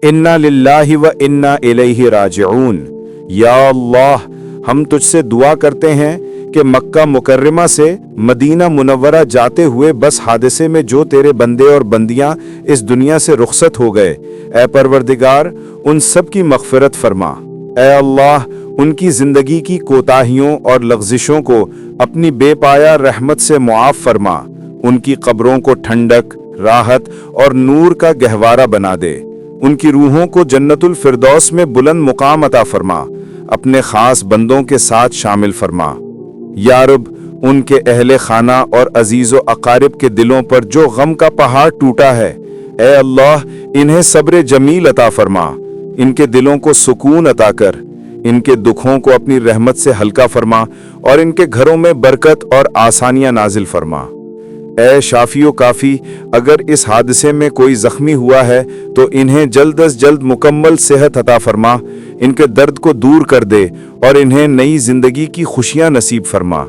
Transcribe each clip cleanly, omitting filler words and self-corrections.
इन्ना लिल्लाहि व इन्ना इलैहि राजिऊन। या अल्लाह, हम तुझसे दुआ करते हैं कि मक्का मुकर्रमा से मदीना मुनव्वरा जाते हुए बस हादसे में जो तेरे बंदे और बंदियां इस दुनिया से रुखसत हो गए, ए परवरदिगार, उन सब की मग़फ़िरत फरमा। ए अल्लाह, उनकी ज़िंदगी की कोताहियों और लग़ज़िशों को अपनी बेपाया रहमत से मुआफ़ फरमा। उनकी कब्रों को ठंडक, राहत और नूर का गहवारा बना दे। उनकी रूहों को जन्नतुल फिरदौस में बुलंद मुकाम अता फरमा। अपने ख़ास बंदों के साथ शामिल फरमा। या रब, उनके अहले खाना और अजीज़ व अकारिब के दिलों पर जो गम का पहाड़ टूटा है, ए अल्लाह, इन्हें सब्र जमील अता फरमा। इनके दिलों को सुकून अता कर। इनके दुखों को अपनी रहमत से हल्का फरमा और इनके घरों में बरकत और आसानियां नाजिल फरमा। ए शाफियो काफ़ी, अगर इस हादसे में कोई ज़ख्मी हुआ है तो इन्हें जल्द अज जल्द मुकम्मल सेहत अता फरमा। इनके दर्द को दूर कर दे और इन्हें नई ज़िंदगी की खुशियां नसीब फरमा।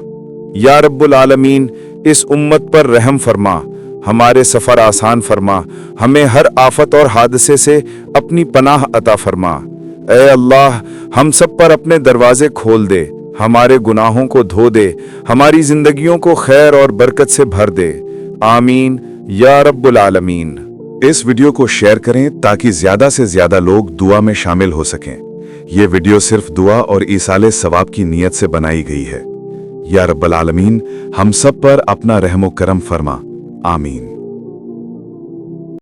या रब्बुल आलमीन, इस उम्मत पर रहम फरमा। हमारे सफ़र आसान फरमा। हमें हर आफत और हादसे से अपनी पनाह अता फरमा। ए अल्लाह, हम सब पर अपने दरवाजे खोल दे। हमारे गुनाहों को धो दे। हमारी जिंदगियों को खैर और बरकत से भर दे। आमीन या रब्बुल आलमीन। इस वीडियो को शेयर करें ताकि ज्यादा से ज्यादा लोग दुआ में शामिल हो सकें। ये वीडियो सिर्फ दुआ और ईसाले सवाब की नीयत से बनाई गई है। या रब्बुल आलमीन, हम सब पर अपना रहमो करम फरमा। आमीन।